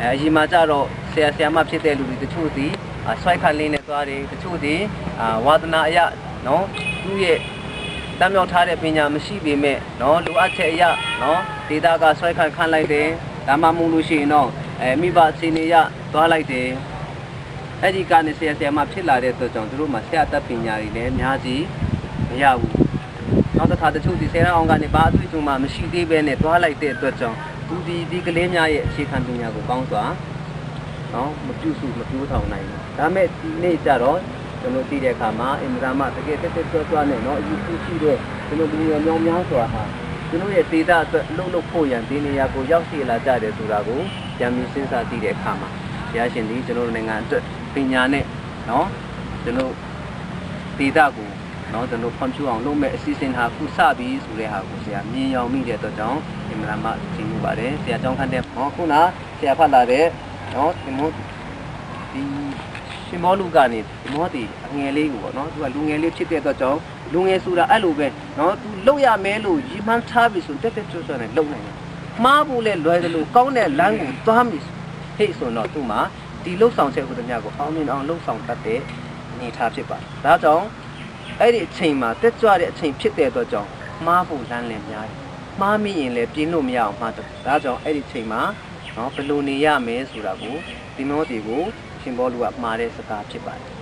Aji Majaro, Siama Pitelu, the Chuti, a Swaika Lane, the Chuti, Wadana Ya, no, 2 years. တမ်းမြောက်ထားတဲ့ပညာမရှိပေမဲ့နော်လိုအပ်ချက်အရနော်ဒေတာကဆွဲခံခန့်လိုက်တယ်ဒါမှမဟုတ်လို့ရှိရင်တော့မိဘအခြေအနေရသွားလိုက်တယ်အဲ့ဒီကနေဆရာမဖြစ်လာတဲ့အတွက်ကြောင့်သူတို့မှာဆရာတက်ပညာတွေလည်းအများကြီးမရဘူးနောက်တစ်ခါတချို့ဒီဆယ်တန်းအောင်ကနေဘာအတွေ့အကြုံမှမရှိသေးဘဲနဲ့သွားလိုက်တဲ့အတွက်ကြောင့်သူဒီကလေးများရဲ့အခြေခံပညာကိုကောင်းစွာနော်မပြုစုမပြိုးထောင်နိုင်ဘူးဒါမဲ့ဒီနေ့ကျတော့ကျွန်တော်သိတဲ့အခါမှာအင်မတန်မှတကယ်တက်ကြွနဲ့နော်အယူရှိတဲ့ကျွန်တော်ဒီမြောင်များစွာဟာကျွန်တော်ရဲ့ဒေတာအတွက်လှုပ်ဖို့ရန်ဒီနေရာကိုရောက်ရှိလာကြတယ်ဆိုတာကိုပြန်ပြီးစဉ်းစားသိတဲ့အခါမှာဘုရားရှင်ဒီကျွန်တော်နိုင်ငံအတွက်ပညာနဲ့နော်ကျွန်တော်ဒေတာကိုနော်ကျွန်တော်ဖွံ့ဖြိုးအောင်လုပ်မဲ့အစီအစဉ်ဟာခုစပြီးဆိုတဲ့ဟာကိုဆရာမြင်ရောက်မိတဲ့အတွက်ကြောင့်အင်မတန်မှကျေးဇူးပါတယ်ဆရာကြောင်းခန့်တဲ့ဟောခုနဆရာဖတ်လာတဲ့နော်ဒီရှင်မောလူကနေဒီမောတီအငယ်လေးကိုပေါ့နော်သူကလူငယ်လေးဖြစ်တဲ့အတွက်ကြောင့် လူငယ်ဆိုတာအဲ့လိုပဲနော်သူလှုပ်ရမယ်လို့ရီမှန်းထားပြီဆိုတက်တက်ကျွတ်ကျွတ်နဲ့လှုပ်နိုင်တယ်မှားဖို့လဲလွယ်တယ်လို့ကောင်းတဲ့လမ်းကိုသွားမိဟိတ်ဆိုတော့သူ့မှာဒီလှုပ်ဆောင်ချက်ဟိုတည်းများကိုအောင်မြင်အောင်လှုပ်ဆောင်တတ်တဲ့အနေထားဖြစ်ပါတယ်ဒါကြောင့်အဲ့ဒီအချိန်မှာတက်ကြွတဲ့အချိန်ဖြစ်တဲ့အတွက်ကြောင့်မှားဖို့လမ်းလည်းများတယ်မှားမိရင်လည်းပြင်းလို့မရအောင်မှားတယ်ဒါကြောင့်အဲ့ဒီအချိန်မှာနော်ဘယ်လိုနေရမယ်ဆိုတာကိုဒီမောတီကိုရှင်ဘောလူကမှားတဲ့စကားဖြစ်ပါတယ်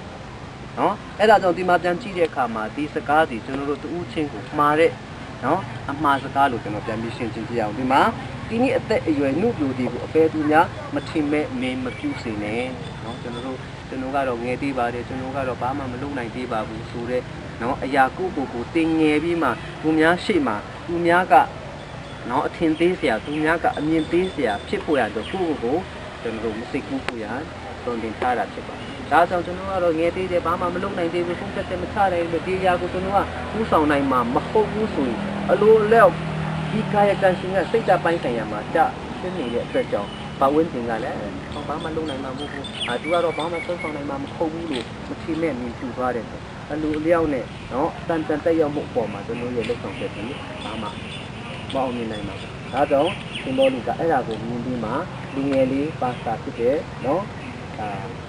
နော်အဲ့ဒါကြောင့်ဒီမှာပြန်ကြည့်တဲ့အခါမှာဒီစကားစီကျွန်တော်တို့တူးချင်းကိုမှားတဲ့နော်အမှားစကားလို့ကျွန်တော်ပြန်ပြီးရှင်းပြကြည့်အောင်ဒီမှာဒီနေ့အသက်အရွယ်နှုတ်ပြိုတွေကိုအပေသူများမထင်မဲ့မင်းမပြုစေနဲ့နော်ကျွန်တော်ကတော့ငယ်သေးပါတယ်ကျွန်တော်ကတော့ဘာမှမလုပ်နိုင်သေးပါဘူးဆိုတဲ့နော်အရာကိုတင်ငယ်ပြီးမှသူများရှေ့မှာသူများကနော်အထင်သေးเสียသူများကအမြင်သေးเสียဖြစ်ပေါ်ရတော့ကိုကျွန်တော်တို့မစိတ်ကူးဖို့ရတုံတင်ထားတာဖြစ်ပါတယ်ဒါကြောင့်ကျွန်တော်ကတော့ငယ်သေးတယ်ဘာမှမလုပ်နိုင်သေးဘူးဖုန်းတက်တယ်မချနိုင်ဘူးဒီအရာကိုကျွန်တော်ကကူးဆောင်နိုင်မှာမဟုတ်ဘူးဆိုရင်အလိုအလျောက်ဒီကာယကံရှင်ကစိတ်ဓာတ်ပိုင်းဆိုင်ရာမှာကြရှင်းနေတဲ့အတွက်ကြောင့်ပတ်ဝန်းကျင်ကလည်းဘာမှလုပ်နိုင်မှာမဟုတ်ဘူးသူကတော့ဘာမှဆုံးဆောင်နိုင်မှာမဟုတ်ဘူးလို့မထင်နဲ့မြင်ပြသွားတယ်ဆိုအလိုအလျောက်နဲ့နော်တန်တက်ရောက်မှုအပေါ်မှာကျွန်တော်ရဲ့လုပ်ဆောင်ချက်ကြီးဘာမှမအောင်မြင်နိုင်ပါဘူးဒါကြောင့်ရှင်ဘောလူကအဲ့ဒါကိုမြင်ပြီးမှလူငယ်လေးပါစတာဖြစ်တဲ့နော်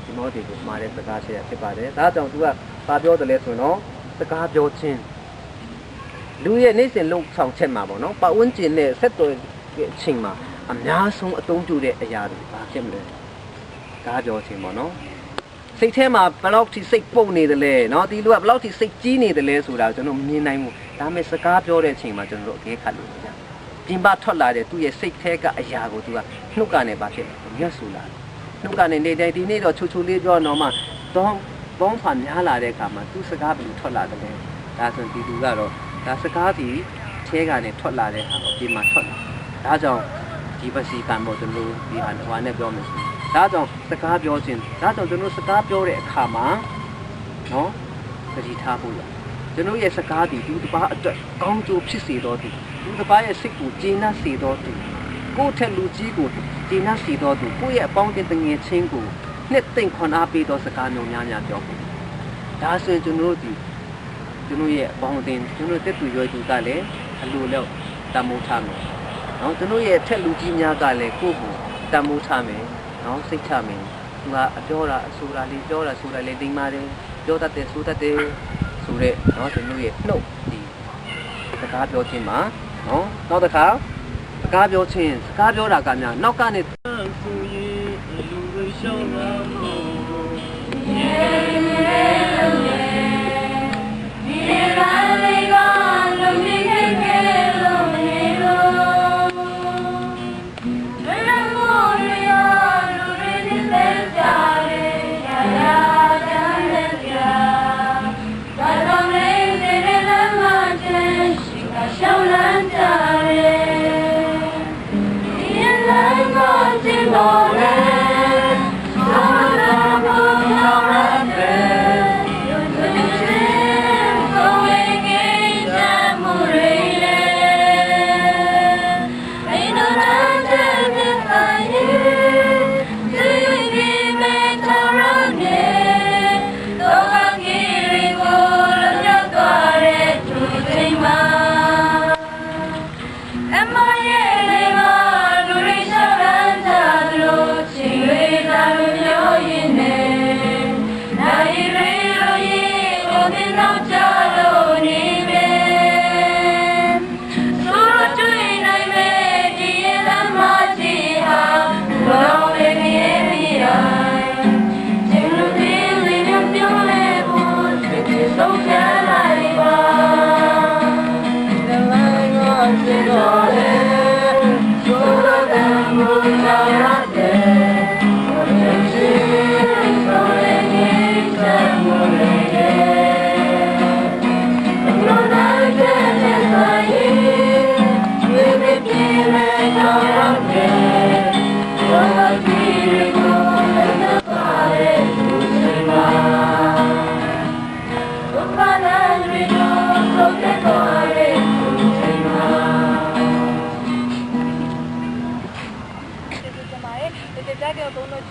ဒီမောတီကိုမှားတဲ့စကားချက်ဖြစ်ပါတယ်ဒါကြောင့်သူကဘာပြောတယ်လဲဆိုတော့စကားပြောခြင်းလူရဲ့နေ့စဉ်လုံဆောင်ချက်မှာပေါ့နော်ပတ်ဝန်းကျင်နဲ့ဆက်သွယ်တဲ့အချိန်မှာအများဆုံးအသုံးပြုတဲ့အရာတွေဘာဖြစ်မလဲကားပြောခြင်းပေါ့နော်စိတ်ထဲမှာဘယ်လောက်ထိစိတ်ပုတ်နေတယ်လဲနော်ဒီလူကဘယ်လောက်ထိစိတ်ကြီးနေတယ်လဲဆိုတာကျွန်တော်မြင်နိုင်မှုဒါပေမဲ့စကားပြောတဲ့အချိန်မှာကျွန်တော်တို့အကဲခတ်လို့ရပြင်ပထွက်လာတဲ့သူ့ရဲ့စိတ်ထဲကအရာကိုသူကနှုတ်ကနေဘာဖြစ်လဲမြတ်ဆူလာနှုတ်ကနေနေတိုင်းဒီနေ့တော့ချူချူလေးပြောတော့မှဘောင်းဖန်များလာတဲ့အခါမှာသူစကားဘယ်လိုထွက်လာတယ်လဲဒါဆိုဒီလူကတော့ဒါစကားဒီထဲကနေထွက်လာတဲ့ဟာကိုပြင်မှာထွက်လာဒါကြောင့်ဒီပစီကံပေါ်ကျွန်တော်ဒီဟာဟိုနဲ့ပြောမယ်ဆိုဒါကြောင့်စကားပြောခြင်းဒါကြောင့်ကျွန်တော်စကားပြောတဲ့အခါမှာနော်သတိထားဖို့ရကျွန်တော်ရဲ့စကားဒီသူတစ်ပါးအတွက်ကောင်းကျိုးဖြစ်စေတော်သူသူတစ်ပါးရဲ့စိတ်ကိုကျေနပ်စေတော်သူကိုယ့်ထက်လူကြီးကိုကျေနပ်စေတော်သူကိုယ့်ရဲ့အပေါင်းအသင်းတငယ်ချင်းကိုနှစ်သိမ့်ခွန်အားပေးတော်စကားမျိုးများပြောဖို့ဒါဆိုရင်ကျွန်တော်ရဲ့အပေါင်းအသင်းကျွန်တော်တက်သူရွယ်သူကလည်းအလိုလောက်တမိုးထားမယ်နော်ကျွန်တော်ရဲ့ထက်လူကြီးများကလည်းကိုယ့်ကိုတမိုးထားမယ်နော်စိတ်ချမယ်သူကအပြောတာအဆိုတာလေးပြောတာဆိုတာလေးသိမ်းပါတယ်ပြောတတ်တယ်ဆိုတတ်တယ်ဆိုတဲ့နော်ကျွန်တော်ရဲ့နှုတ်ဒီစကားပြောခြင်းမှာနော်နောက်တစ်ခါစကားပြောခြင်းစကားပြောတာကများနောက်ကနေဆိုရင်လူတွေရှောင်းလာလို့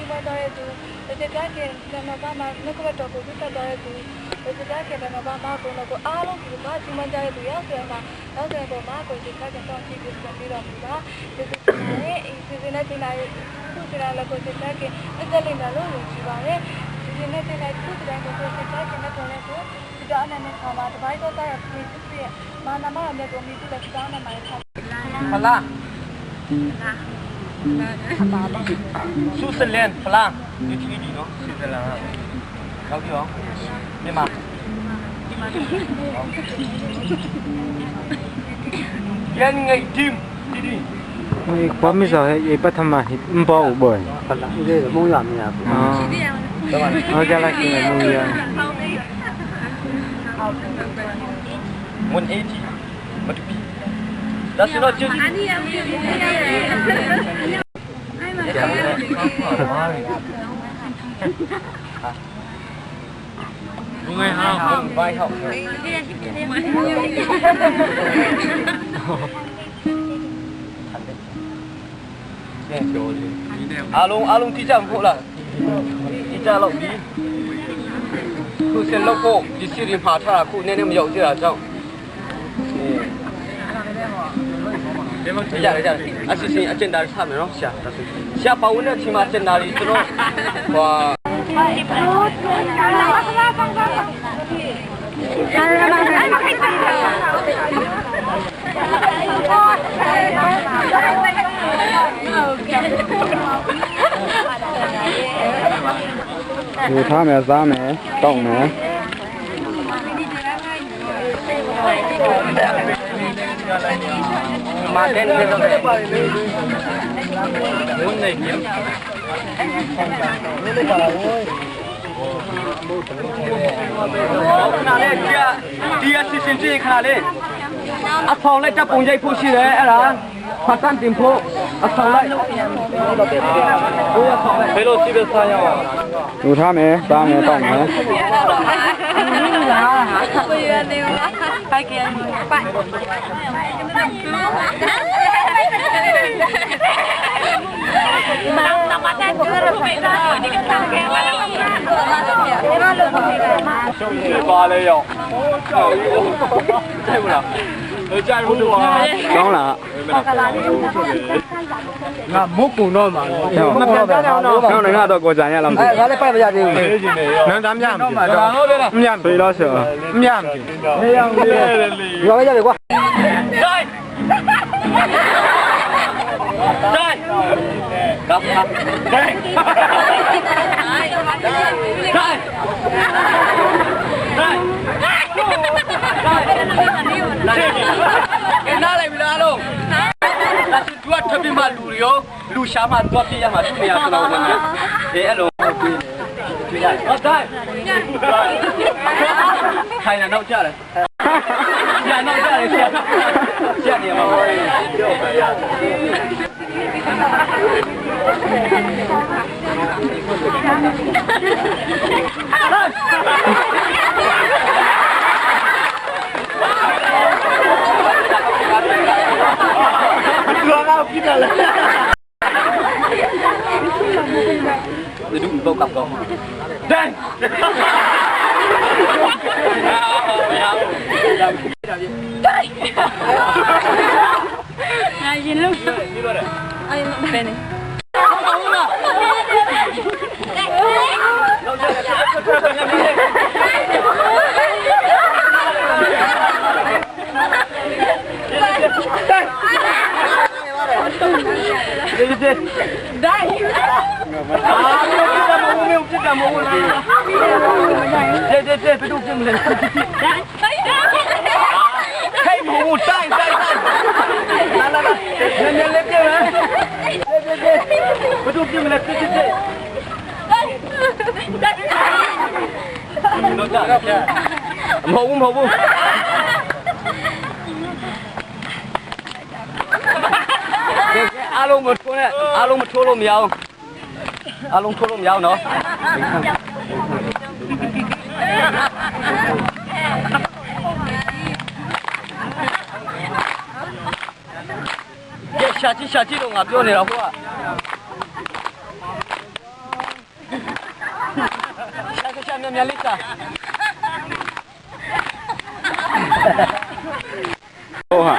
Tete Dragon, Tete Dragon, Kanabama, Nukuato, Vita Dorothy, ဒီကကတဲ့မှာဘာကိုလို့အားလုံးဒီမှာဒီမှကြတဲ့သူရောက်တယ်မှာနောက်တဲ့ပုံမှာကိုဒီကကတော့ကြည့်ပြီးပြီးတော့ဘူးလားဒီနဲ့ဒီနေ့တင်လာသူကလည်းကိုဒီကတက်လိမ့်မယ်လို့ယူပါတယ်ဒီနေ့တင်လာသူကလည်းကိုဒီကနဲ့ပေါ်လဲကိုဒီကအနေနဲ့ခေါ်လာတပိုင်းတော့တာပြီးပြီးမာနမနဲ့ကိုမိသူလည်းတောင်းနေမှာဆက်ဖလားဆူဇလန်ဖလားဒီချီဒီနော်ဆူဇလန်ဟုတ်ပြီရောမြန်မာยังไงทีมดีๆความไม่สวยไอ้ปัทมาหิมบ่าวบ่อย ဖလားဒီလိုမုံရမရဘူး อ๋อเอาจะละกินมือยัง วันเอทีมาดูพี่แล้วสิเราจะอันนี้ยังไงฮะไปฮะအားလုံးတိကျမဟုတ်လားတိကျတော့ဒီခုစလောက်ဖို့ဒီစီရင်မှာထားတာခုနည်းနည်းမရောက်သေးတာကြောင့်ရတယ်အစီအစဉ်အကျဉ်းသားထားမယ်နော်ရှာပါဝင်တဲ့အချိန်မှာအကျဉ်းသားကြီးကျွန်တော်ဟိုอยู่ท่าแม่ซ้าแม่ต้องแม่มาเต้นเป็นต้องมุนในเกมขนาดนี้ဒီအစီအစဉ်ကြီးခါလေးအဆောင်လိုက်တပ်ပုံရိုက်ဖို့ရှိတယ်အဲ့ဒါဖတ်တန်းတင်ဖို့အဆောင်လိုက်ဘယ်လိုစီးပဲစားရအောင် อยู่ท่าแม่ซ้าแม่ต้องแม่ပါလေရောใช่มั้ยล่ะကြိုက်ဘူးတော့ကောင်းလားငါမုတ်ကုံတော့မှာမပြန်တော့တော့ငါတော့ကိုကြံရလားမသိ ငါလည်းပိုက်မရသေးဘူးနန်းသားမြမမြဖေးလို့ဆိုမြမနေအောင်လေးရွာပဲရပြီကွာတိုင်းတိုင်းครับတိုင်းနားလိုက်ပြီလားလို့ဒါသူကထပ်ပြီးမှလူရောလူရှာမှတော့ပြရမှာသူ့နေရာဆိုတော့နော်အဲ့လိုပြရဟုတ်တိုင်းခိုင်နေတော့ကြားတယ်ညာတော့ကြားတယ်ကြားနေမှာပြောပါDuduk di bawah kau. Dan. Ayun lu. Ayun bene. Dai. Kita mau lagi. Deh, duduk sini. Hey, mau dai. Lah. Jangan leke lah. Deh. Duduk sini lah, deh. Mau.အားလုံးမထိုးနဲ့အားလုံးမထိုးလို့မရအောင်အားလုံးထိုးလို့မရအောင်နော်ရှာကြည့်တော့ငါပြောနေတာဟိုကရှာမြန်လေးစား ဟုတ်ဟာ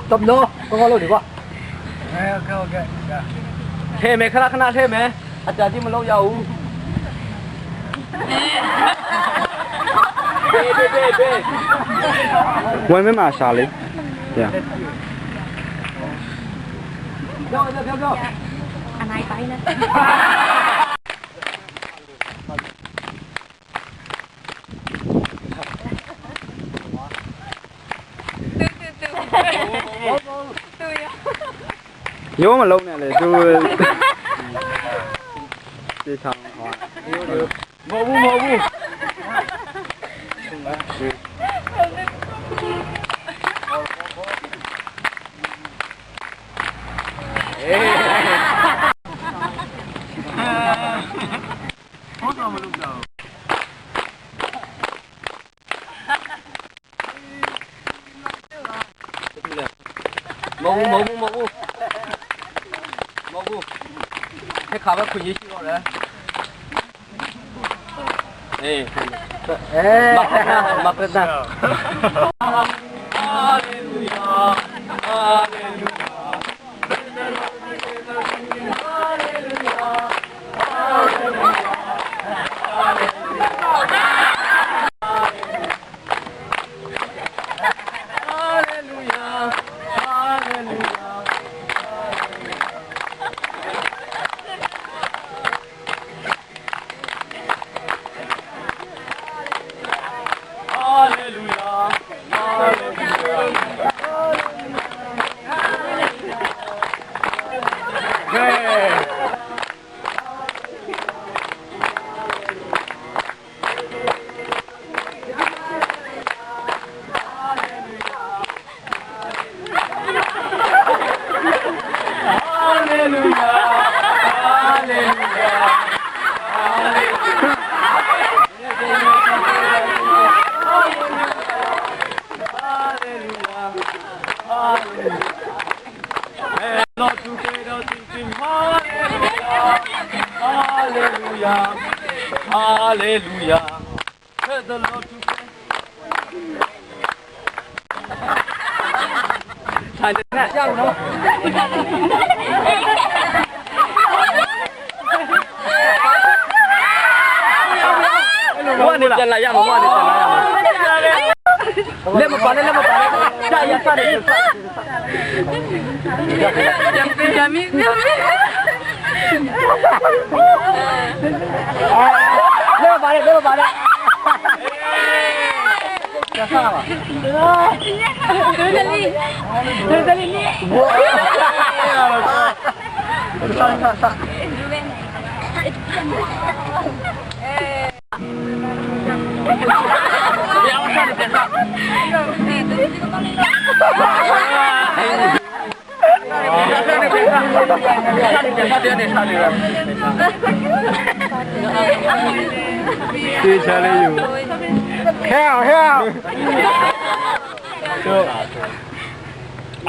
တော့တော့ကောလို့ဒီကွာ ထဲမယ်ခဏခဏထဲမယ်အကြာကြီးမလုပ်ရဘူးဘေး ဝင်မဲမှာရှာလေးညာ ပြော အနိုင်ပိုင်းနဲ့တူ ရိုးမလုံးနဲ့လေသူဒီချောင်းဟောမဟုတ်ဘူးမဟုတ်ဘူးခက်ခါပဲခွင့်ရရှိတော့တယ်အေးမကတာဟာလေလုယာဟာလေလုယာHallelujah. Praise the Lord to pray. ထိုင်တယ်ရအောင်နော်ဘွားနေပြန်လာရမှာဘွားနေပြန်လာရမှာလက်မပါနဲ့လက်မပါနဲ့ကြာရစားတယ်ကြမ်းမီလက်မပါနဲ့จะซ่าป่ะเดินนี่ว้าวซ่าเดี๋ยวซ่าเดี๋ยวซ่าဒီချာလေးယူဟဲ့တို့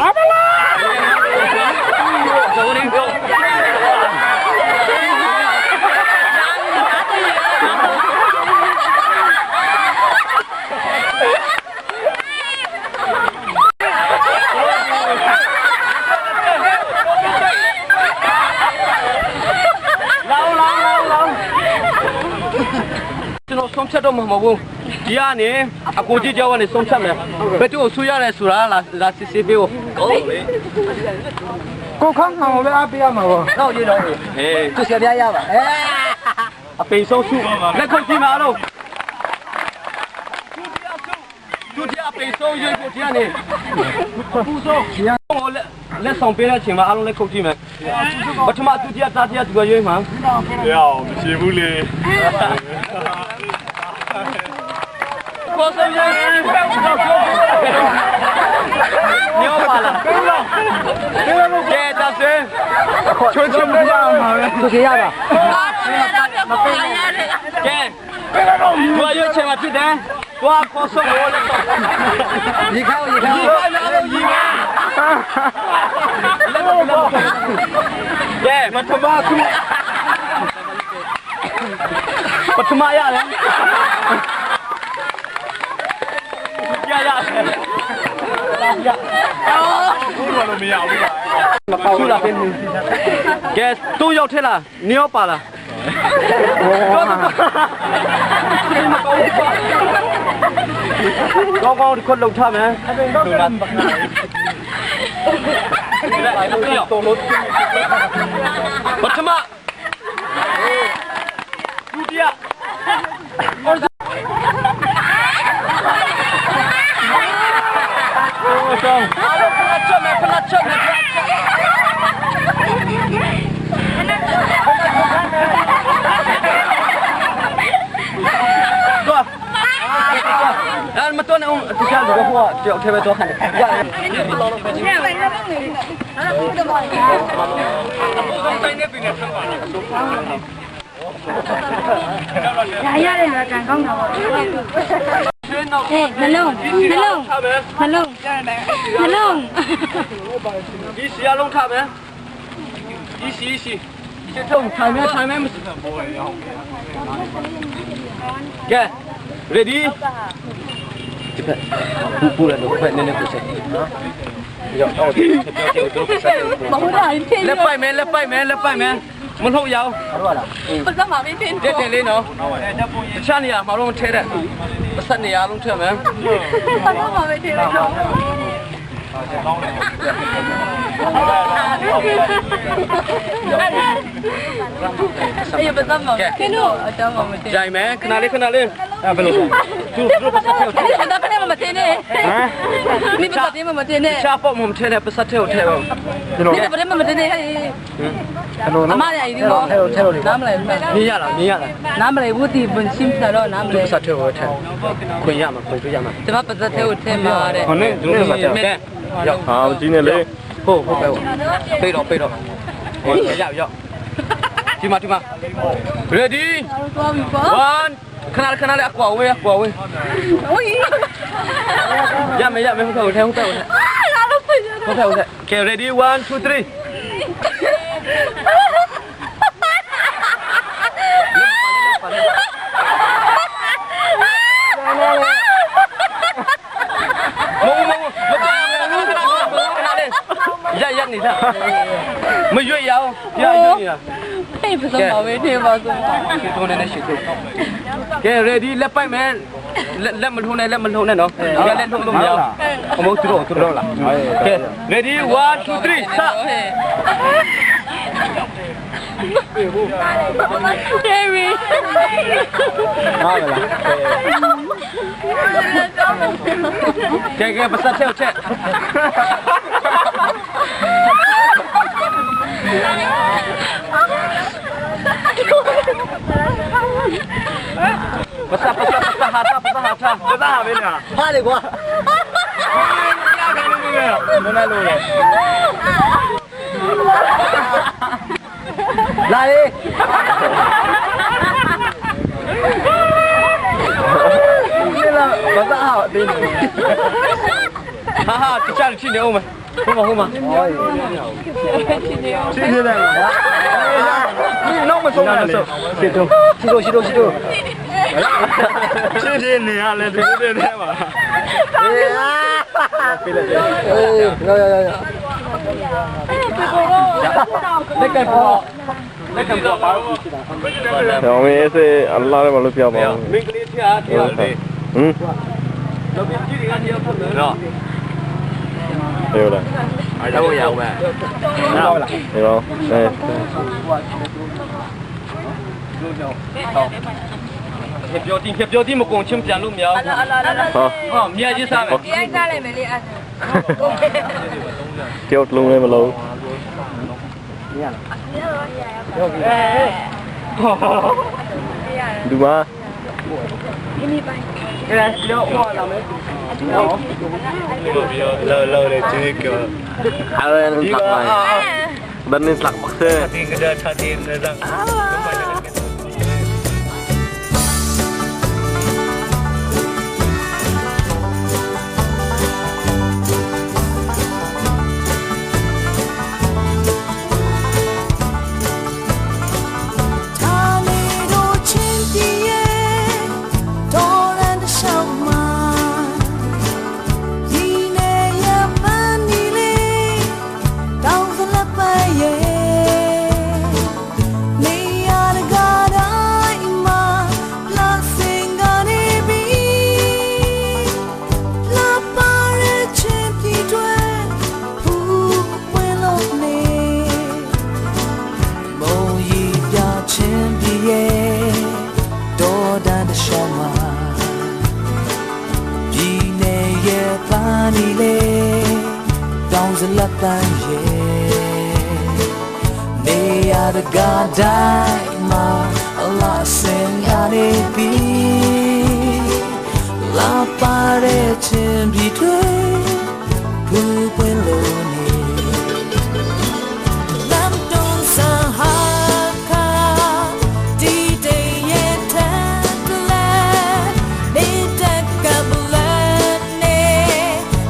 အဘလာဇောင်းနေပြောကျွန်တော်ဆုံးဖြတ်တော့မှာမဟုတ်ဘူးဒီကနေအကိုကြီးကြောက်ကနေဆုံးဖြတ်မယ်ဘယ်သူ့ကိုဆူရတယ်ဆိုတာလာစစ်စစ်ပေးကိုကောင်းလေကိုခန်းကောင်ပဲအပေးရမှာပေါ့တော့ရေးတော့ဟေးသူဆက်ပြရပါအပိန်ဆုံးစုလက်ခုပ်ကြည့်ပါတော့သူတရားပိန်ဆုံးရေးကိုတရားနေပူဆုံးလက်ဆောင်ပေးတဲ့အချိန်မှာအားလုံးလက်ခုပ်ကြည့်မယ်ပထမသူတရားသားတရားသူကရွေးမှာရအောင်မရှိဘူးလေကိုဆုံးရေးညောပါလားကဲတဆင်းချွတ်ချွတ်ရအောင်ပါပဲသူရပါကဲသူရွေးချင်မှာဖြစ်တယ်သွားခေါ်ဆုံးလို့လက်တော့ရေခေါရအောင်ရေကဲမထမခု ပထမရတယ်ရဘူးလို့မရဘူးမပေါ့ဘူးလားကဲတူရောက်ထဲလားနင်းပါလားကောင်းခုတ်လုံထားမယ်ပထမဒုတိယဆောင်ဖလာချက်မတော်နေအောင်တရားလူကဟိုတယောက်ထဲပဲတော့ခံတယ်ရတယ်ညနေလောလုံးပဲချင်းပဲငါတော့နေတယ်အဲ့ဒါဘုရားပါတိုင်းနေပြီနဲ့ဆက်ပါလားရတယ်ငါကန်ကောင်းတာပေါ့ဟဲ့နှလုံးဒီစီအလုံးထားမယ်ဒီစီစစ်ထုံထိုင်မဲမစစ်ဘောရအောင်ကဲ ready ဒီဖက်ပူရတော့ဖက်နည်းနည်းကိုဆက်နော်ရောက်တော့ပြောတော့ဆက်မဟုတ်တာဖြစ်လက်ပိုက်မယ်မလို့ရအောင်ဟုတ်လားပတ်စံမှာမဖြစ်တက်တယ်လေးနော်တခြားနေရာမှာတော့မထဲတဲ့ပတ်စံနေရာလုံးထည့်မယ်ပတ်စံမှာမဖြစ်လို့အေးပတ်စံမှာကဲလို့အတောင်းမှာမဖြစ်ကြိုင်မယ်ခဏလေးဘယ်လိုသူပတ်စံထဲကိုထည့်အဲ့ဒါဖက်မတင်နဲ့ဟမ်မိပတ်တင်မတင်နဲ့ချာပေါ့မထဲနဲ့ပတ်စံထဲကိုထည့်ပါကျွန်တော်ဒီပတ်မတင်နဲ့ဟဲ့အမရည်ဒီတော့နားမလဲမြင်ရလားနားမလဲဘူးဒီဘင်းရှင်းတော့နားမလဲပတ်စံထဲကိုထည့်ခွင့်ရမှာဒီမှာပတ်စံထဲကိုထည့်မှာတဲ့ဟုတ်နေဒီလိုပတ်စံထဲရောက်ဟာဒီနေ့လေဟုတ်ပဲပိတ်တော့ဟိုရောက်ဒီမှာ ready သွားပြီပေါ့ခဏလေးအကွာဝေးโอ้ยရမယ်ဟုတ်တယ်လာလို့ပြရတယ်ဟုတ်ကဲ ready 1 2 3ရနေတာမရွေ့ရအောင်ရနေတာဟေးပစံပါပဲနေပါဆိုရှင်းထုံးနေရှင်းထုံးကဲ ready လက်ပိုက်မယ်လက်မထုံးနဲ့နော်လက်ထုံးလို့မရဘူးအမိုးသူတို့လားကဲ ready 1 2 3စTerry ကဲပတ်စံထဲကိုချက်ပတ်စဟာပဲလားဟာလေကွာမနာလို့လာလေဒီလာဘာသာအတင်းဟာတခြားချင်းနေအောင်မဟုတ်မှာချင်းနေတယ်ဒီနောက်မဆုံးနဲ့ဆိုရှိတော့ချင်းနေရလဲဒီလိုနဲ့ပါပြေးလိုက်ရလက်ကပေါ်ပါကျောင်းရေးစေအလာလည်းမလုပ်ပြပါဘူးမင်းကလေးတရားတယ်ဟမ်တော့ဒီကြီးတွေကတရားထုတ်တယ်နော်ဟုတ်လားအားလုံးရအောင်ပဲဟုတ်လားဟုတ်ပြောတိမကုန်ချင်းပြန်လို့မရဘူးဟောမြတ်ကြီးစားမယ်ဒီအိုက်စားလိုက်မယ်လေအဲ့ကျောက်လုံးလည်းမလုံးဒီမှာဒီနေ့ပိုင်းကဲတော့ဟောလာမယ်လောလေချစ်ကောအဲ့ဒါလည်းပတ်ပါဘယ်နည်းစလက်ပါစေဒီကဒါချာတင်နေတာ他你都亲的နီလေတောင်းစလက်ပန်းရဲ့နေရတကားတိုင်းမှာအလားစင်ရနေပြီလာပါတဲ့ချင်းပြီးတွေဖူးပွင့်လို့နေလမ်းတုံးစံဟာခါဒီတေးရဲ့ထန်တလဲနေတက်ကပ်လဲနေ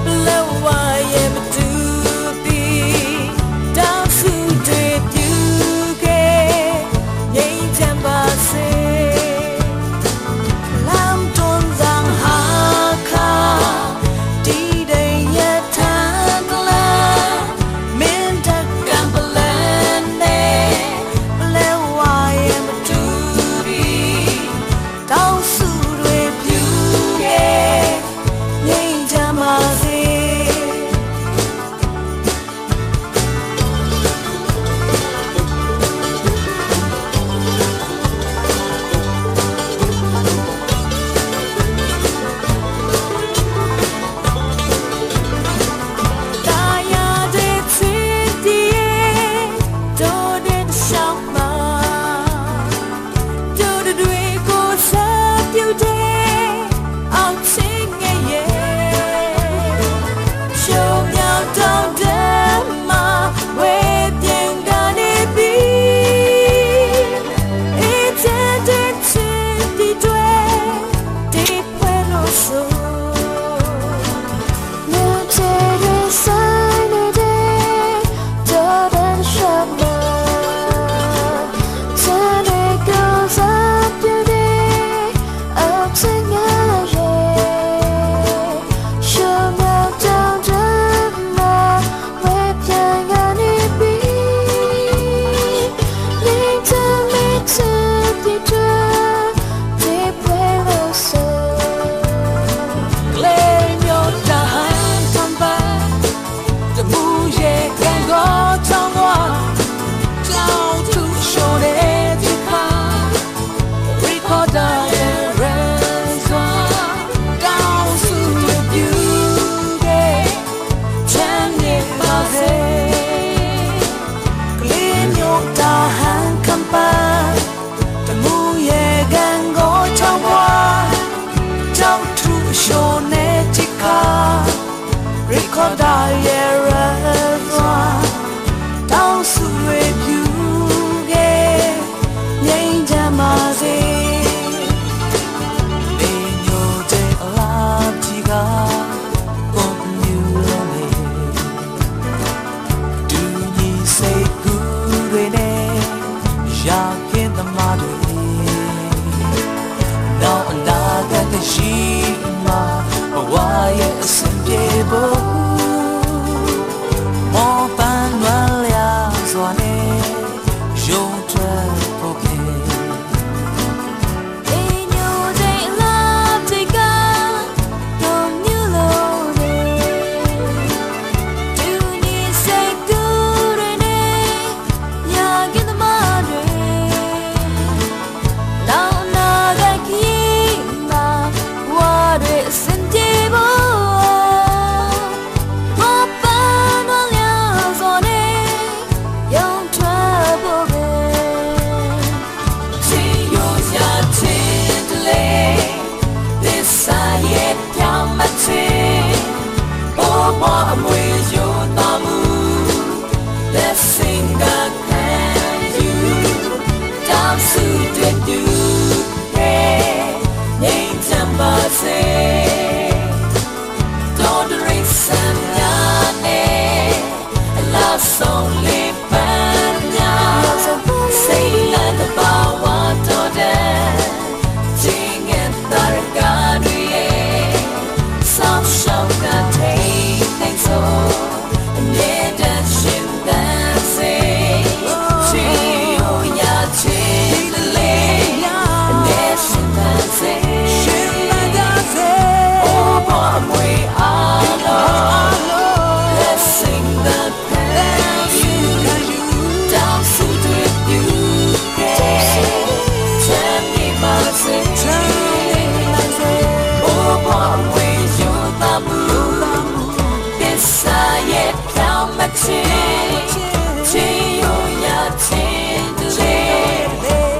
ဘလဝါရဲ့မတူပြီးတောင်းစုတွေပြူခဲ့ငြိမ်းချမ်းပါစေ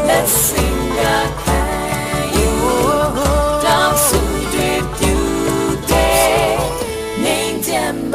Let's sing a can you dance with you day name them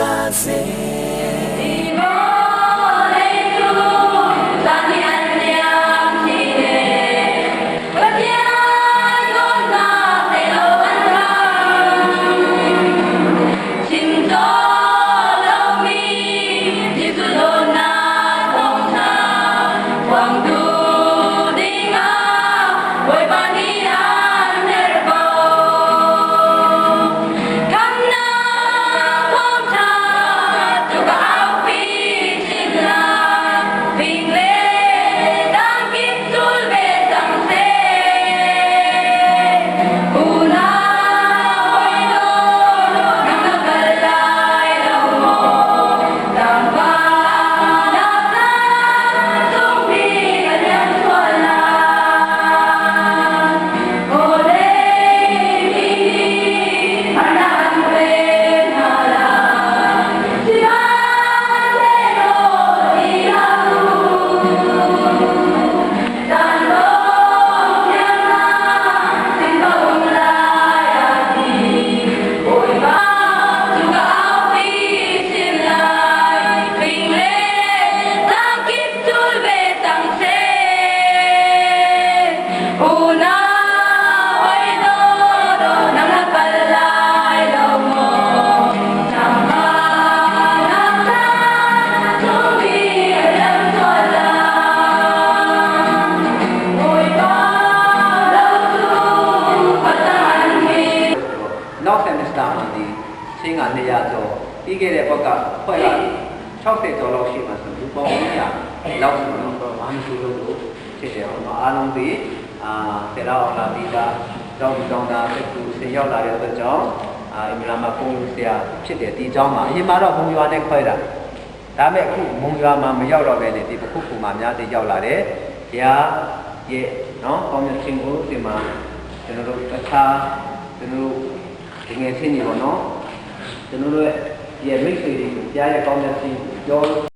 နောက်ဆက်မစ္စတာမှဒီချင်းက200ကျော်ပြီးခဲ့တဲ့ဘက်ကဖွဲ့လာ60ကျော်လောက်ရှိမှဆိုလူပေါင်း100လောက်ဆိုတော့ဘာမှမရှိလို့ဖြစ်တယ်ပေါ့နော်အားလုံးဒီဆယ်လောက်အောင်လာပြီးသားကြောင်းသားတက်ကူဆင်ရောက်လာတဲ့အတွက်ကြောင့်အင်္ဂလာမှာပုံဆရာဖြစ်တယ်ဒီအကြောင်းမှာအရင်မှာတော့ဘုံရွာနဲ့ခွဲတာဒါပေမဲ့အခုမုံရွာမှာမရောက်တော့ပဲလေဒီပခုခုမှာများသေးရောက်လာတယ်ဘုရားရဲ့နော်ကောင်းတဲ့ချင်းကိုဒီမှာကျွန်တော်တို့တစ်ခါကျွန်တော်တို့ဒီငယ်ချင်းကြီးပေါ့နော်ကျွန်တော်တို့ရဲ့မိတ်ဆွေတွေကြားရဲ့ကောင်းတဲ့ချင်းပြော